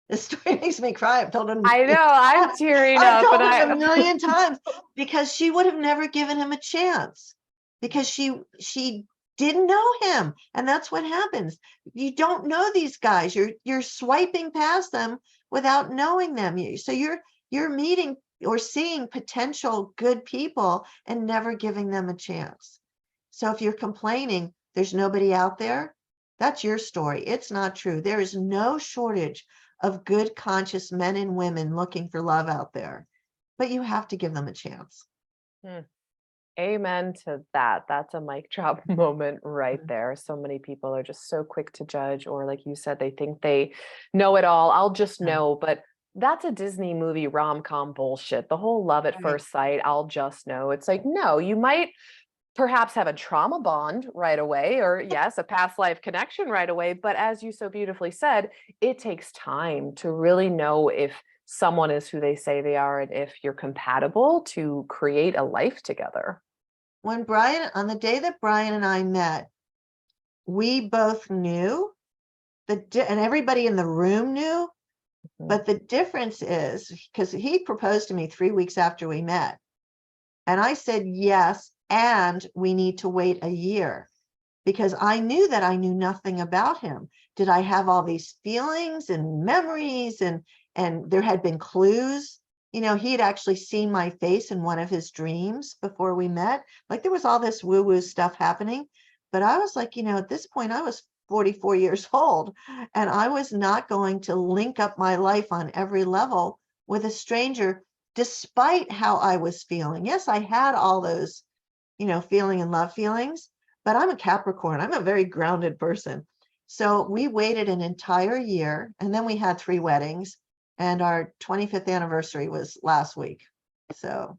This story makes me cry. I've told him. I know, I'm tearing I've up, told and him a million times, because she would have never given him a chance, because she didn't know him. And that's what happens. You don't know these guys. You're swiping past them without knowing them. So you're meeting or seeing potential good people and never giving them a chance. So if you're complaining there's nobody out there, that's your story. It's not true. There is no shortage of good, conscious men and women looking for love out there, but you have to give them a chance. Amen to that. That's a mic drop moment right Mhm. there. So many people are just so quick to judge, or like you said, they think they know it all. I'll just Yeah. know, but that's a Disney movie rom-com bullshit. The whole love at Right. first sight, I'll just know. It's like, no, you might perhaps have a trauma bond right away, or yes, a past life connection right away. But as you so beautifully said, it takes time to really know if someone is who they say they are and if you're compatible to create a life together. On the day that Brian and I met, we both knew and everybody in the room knew, but the difference is because he proposed to me 3 weeks after we met. And I said, yes, and we need to wait a year because I knew that I knew nothing about him. Did I have all these feelings and memories and there had been clues? You know, he had actually seen my face in one of his dreams before we met. Like there was all this woo-woo stuff happening. But I was like, you know, at this point, I was 44 years old and I was not going to link up my life on every level with a stranger, despite how I was feeling. Yes, I had all those, you know, feeling and love feelings, but I'm a Capricorn. I'm a very grounded person. So we waited an entire year and then we had 3 weddings. And our 25th anniversary was last week. So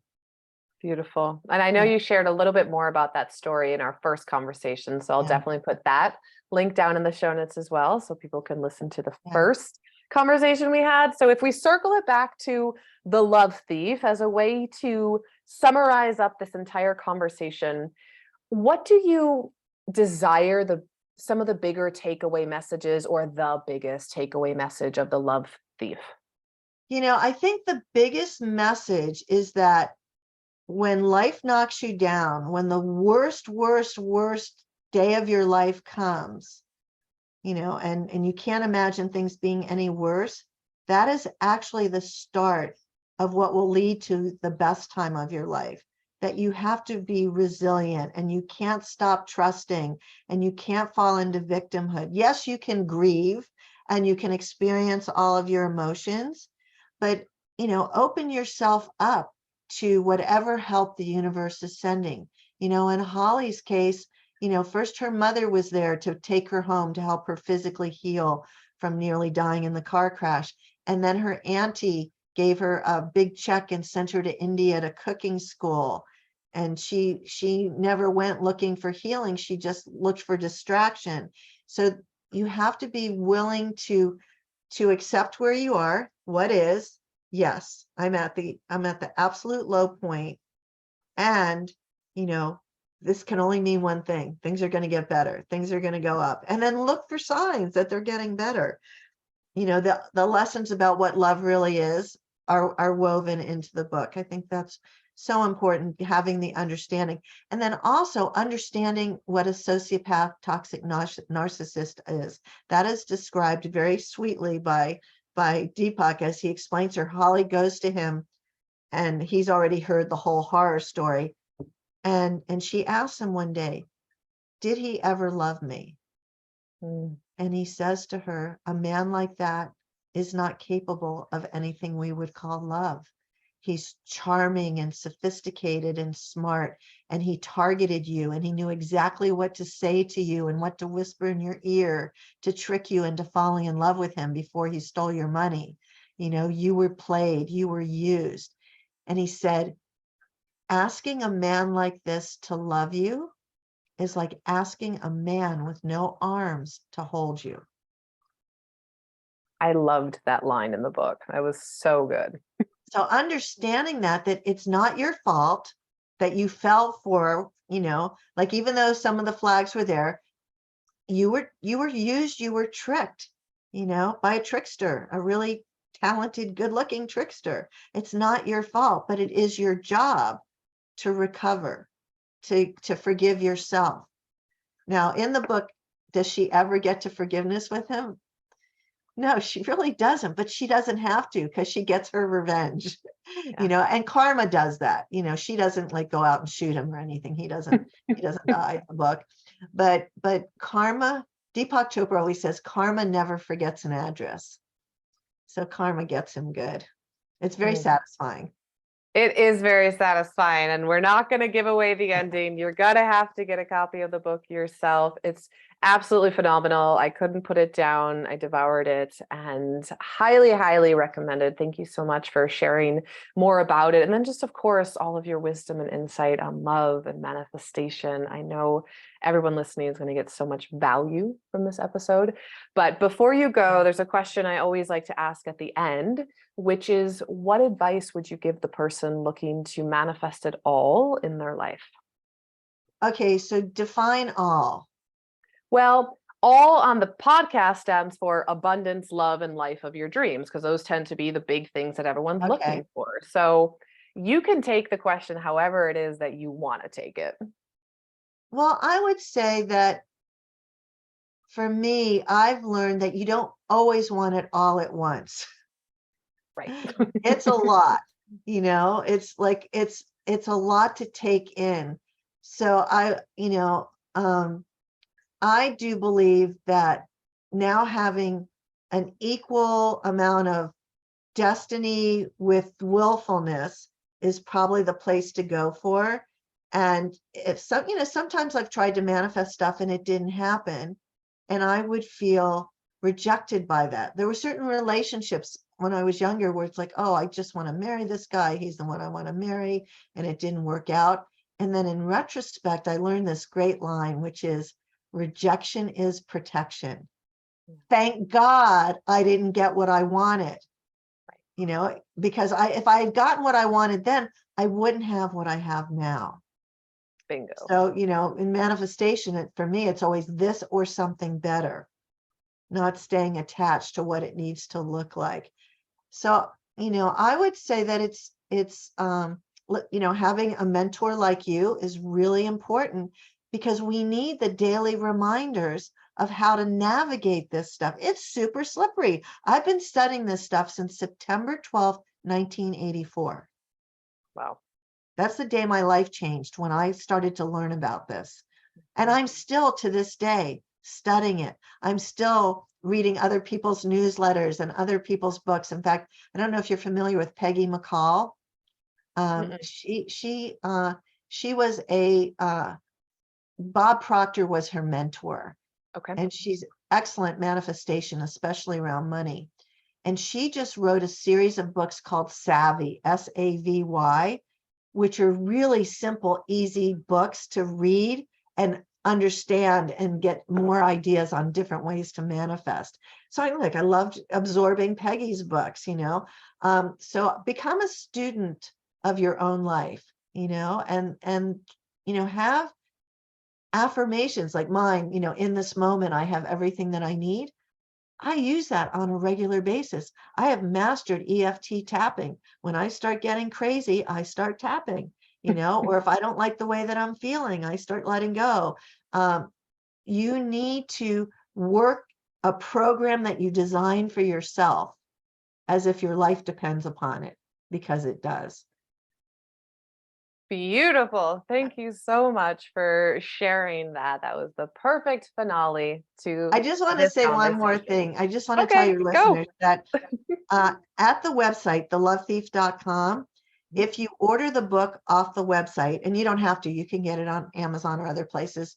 beautiful. And I know you shared a little bit more about that story in our first conversation. So I'll definitely put that link down in the show notes as well, so people can listen to the first conversation we had. So if we circle it back to the love thief as a way to summarize up this entire conversation, what do you desire some of the bigger takeaway messages or the biggest takeaway message of the love thief? You know, I think the biggest message is that when life knocks you down, when the worst day of your life comes, you know, and you can't imagine things being any worse, that is actually the start of what will lead to the best time of your life. That you have to be resilient and you can't stop trusting and you can't fall into victimhood. Yes, you can grieve and you can experience all of your emotions, but, you know, open yourself up to whatever help the universe is sending. You know, in Holly's case, you know, first her mother was there to take her home to help her physically heal from nearly dying in the car crash. And then her auntie gave her a big check and sent her to India to cooking school. And she never went looking for healing. She just looked for distraction. So you have to be willing to accept where you are. What is, yes, I'm at the absolute low point. And, you know, this can only mean one thing. Things are going to get better. Things are going to go up. And then look for signs that they're getting better. You know, the lessons about what love really is are woven into the book. I think that's so important, having the understanding. And then also understanding what a sociopath, toxic narcissist is. That is described very sweetly by Deepak as he explains her. Holly goes to him and he's already heard the whole horror story. And she asks him one day, did he ever love me? And he says to her, a man like that is not capable of anything we would call love. He's charming and sophisticated and smart, and he targeted you and he knew exactly what to say to you and what to whisper in your ear to trick you into falling in love with him before he stole your money. You know, you were played, you were used. And he said, asking a man like this to love you is like asking a man with no arms to hold you. I loved that line in the book. That was so good. So understanding that it's not your fault that you fell for, you know, like even though some of the flags were there, you were used, you were tricked, you know, by a trickster, a really talented, good-looking trickster. It's not your fault, but it is your job to recover, to forgive yourself. Now, in the book, does she ever get to forgiveness with him? No, she really doesn't, but she doesn't have to because she gets her revenge, you know, and karma does that. You know, she doesn't like go out and shoot him or anything. He doesn't die in the book, but karma, Deepak Chopra always says, karma never forgets an address. So karma gets him good. It's very satisfying. It is very satisfying, and we're not going to give away the ending. You're going to have to get a copy of the book yourself. It's absolutely phenomenal. I couldn't put it down. I devoured it and highly, highly recommended. Thank you so much for sharing more about it. And then just, of course, all of your wisdom and insight on love and manifestation. I know everyone listening is going to get so much value from this episode. But before you go, there's a question I always like to ask at the end, which is, what advice would you give the person looking to manifest it all in their life? Okay, so define all. Well, all on the podcast stands for abundance, love, and life of your dreams, because those tend to be the big things that everyone's Okay. looking for. So you can take the question however it is that you want to take it. Well, I would say that for me, I've learned that you don't always want it all at once. Right. It's a lot, it's like it's a lot to take in. So I do believe that now having an equal amount of destiny with willfulness is probably the place to go for. And if sometimes I've tried to manifest stuff and it didn't happen, and I would feel rejected by that. There were certain relationships when I was younger where it's like, oh, I just want to marry this guy. He's the one I want to marry. And it didn't work out. And then in retrospect, I learned this great line, which is, rejection is protection. Thank God I didn't get what I wanted, because if I had gotten what I wanted then, I wouldn't have what I have now. Bingo. So, in manifestation, for me, it's always this or something better, not staying attached to what it needs to look like. So, I would say that it's having a mentor like you is really important, because we need the daily reminders of how to navigate this stuff. It's super slippery. I've been studying this stuff since September 12th, 1984. Wow. That's the day my life changed, when I started to learn about this. And I'm still to this day studying it. I'm still reading other people's newsletters and other people's books. In fact, I don't know if you're familiar with Peggy McCall. She was Bob Proctor was her mentor. Okay. And she's excellent manifestation, especially around money. And she just wrote a series of books called Savvy, SAVY, which are really simple, easy books to read and understand and get more ideas on different ways to manifest. So I loved absorbing Peggy's books, so become a student of your own life, and have affirmations like mine, in this moment, I have everything that I need. I use that on a regular basis. I have mastered EFT tapping. When I start getting crazy, I start tapping, or if I don't like the way that I'm feeling, I start letting go. You need to work a program that you design for yourself as if your life depends upon it, because it does. Beautiful. Thank you so much for sharing that. That was the perfect finale to I just want to this say one more conversation. thing. I just want to tell Okay, your go. listeners that at the website, thelovethief.com, if you order the book off the website, and you don't have to, you can get it on Amazon or other places,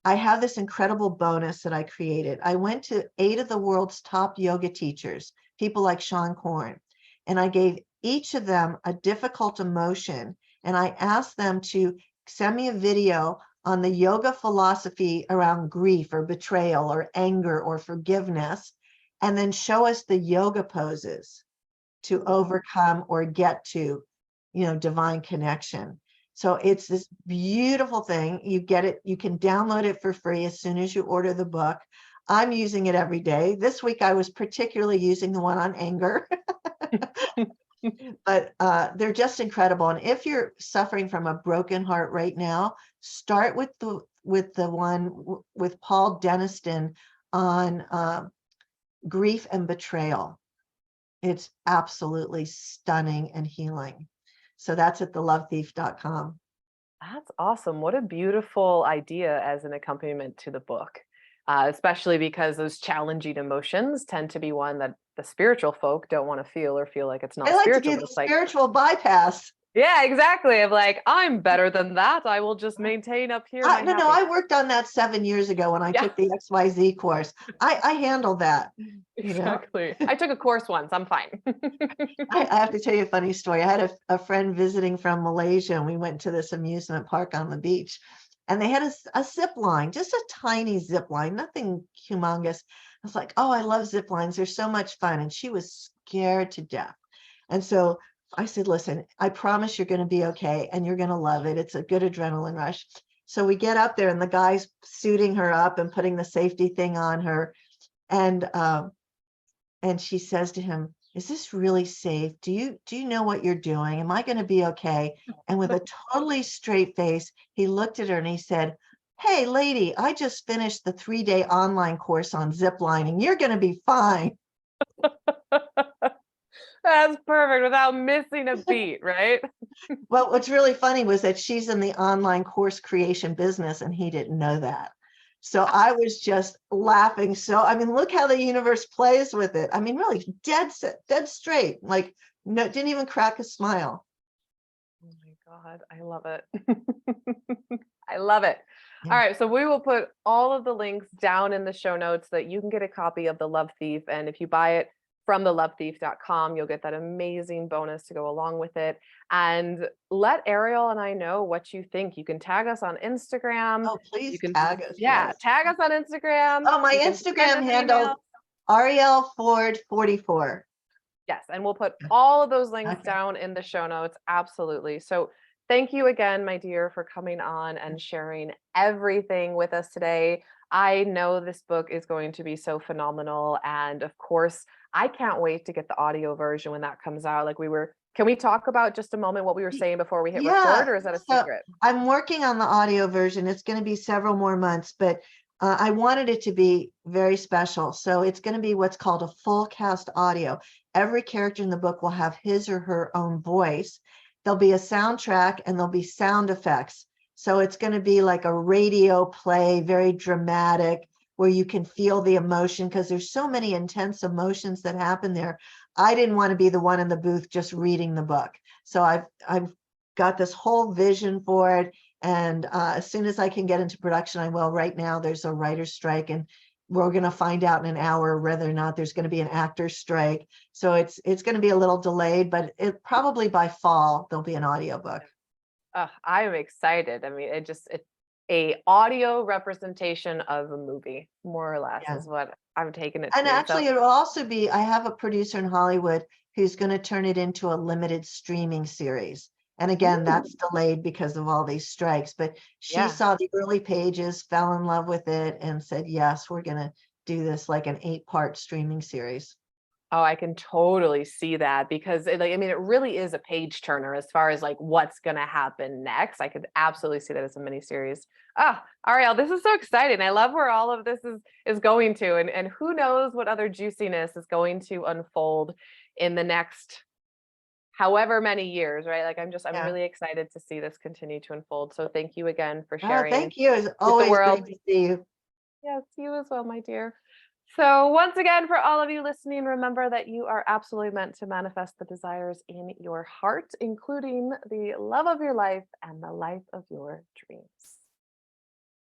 I have this incredible bonus that I created. I went to 8 of the world's top yoga teachers, people like Sean Korn, and I gave each of them a difficult emotion, and I asked them to send me a video on the yoga philosophy around grief or betrayal or anger or forgiveness, and then show us the yoga poses to overcome or get to, divine connection. So it's this beautiful thing. You get it. You can download it for free as soon as you order the book. I'm using it every day. This week, I was particularly using the one on anger. But they're just incredible. And if you're suffering from a broken heart right now, start with the one with Paul Denniston on grief and betrayal. It's absolutely stunning and healing. So that's at thelovethief.com. That's awesome. What a beautiful idea as an accompaniment to the book, especially because those challenging emotions tend to be one that the spiritual folk don't want to feel, or feel like it's not I like spiritual. to do the spiritual bypass. Yeah, exactly. Of like, I'm better than that. I will just maintain up here. No, I worked on that 7 years ago when I took the XYZ course. I handled that. Exactly. I took a course once. I'm fine. I have to tell you a funny story. I had a friend visiting from Malaysia, and we went to this amusement park on the beach. and they had a zip line, just a tiny zip line, nothing humongous. I was like, oh, I love zip lines. They're so much fun. And she was scared to death. And so I said, listen, I promise you're going to be okay and you're going to love it. It's a good adrenaline rush. So we get up there and the guy's suiting her up and putting the safety thing on her. And she says to him, is this really safe? Do you know what you're doing? Am I going to be okay? And with a totally straight face, he looked at her and he said, hey, lady, I just finished the 3-day online course on zip lining. You're going to be fine. That's perfect without missing a beat, right? Well, what's really funny was that she's in the online course creation business and he didn't know that. So I was just laughing. So, I mean, look how the universe plays with it. I mean, really dead straight, like no, didn't even crack a smile. Oh my God, I love it. I love it. Yeah. All right, so we will put all of the links down in the show notes so that you can get a copy of The Love Thief. And if you buy it from thelovethief.com, you'll get that amazing bonus to go along with it. And let Arielle and I know what you think. You can tag us on Instagram. Oh, please You can, tag us. yeah, Yes. tag us on Instagram. Oh, my You can send Instagram us handle, email. Arielle Ford 44. Yes, and we'll put all of those links Okay. down in the show notes. Absolutely. So thank you again, my dear, for coming on and sharing everything with us today. I know this book is going to be so phenomenal. And of course, I can't wait to get the audio version when that comes out. Can we talk about just a moment what we were saying before we hit record, Yeah. or is that a So secret? I'm working on the audio version. It's going to be several more months, but I wanted it to be very special. So it's going to be what's called a full cast audio. Every character in the book will have his or her own voice. There'll be a soundtrack and there'll be sound effects. So it's going to be like a radio play, very dramatic, where you can feel the emotion because there's so many intense emotions that happen there. I didn't want to be the one in the booth just reading the book. So I've got this whole vision for it. And as soon as I can get into production, I will. Right now, there's a writer's strike, and we're going to find out in an hour whether or not there's going to be an actor's strike. So it's going to be a little delayed, but it probably by fall there'll be an audiobook. I'm excited. I mean, it's a audio representation of a movie, more or less, Yeah. is what I'm taking it And to. actually, it will also be, I have a producer in Hollywood who's going to turn it into a limited streaming series. And again, that's delayed because of all these strikes. But she Yeah. saw the early pages, fell in love with it, and said, yes, we're going to do this like an 8-part streaming series. Oh, I can totally see that because it really is a page turner as far as like what's going to happen next. I could absolutely see that as a miniseries. Arielle, this is so exciting. I love where all of this is going to, and who knows what other juiciness is going to unfold in the next however many years, right? Like I'm Yeah. really excited to see this continue to unfold. So thank you again for Oh, sharing thank you. It's with the always world. great to see you. Yes, you as well, my dear. So once again, for all of you listening, remember that you are absolutely meant to manifest the desires in your heart, including the love of your life and the life of your dreams.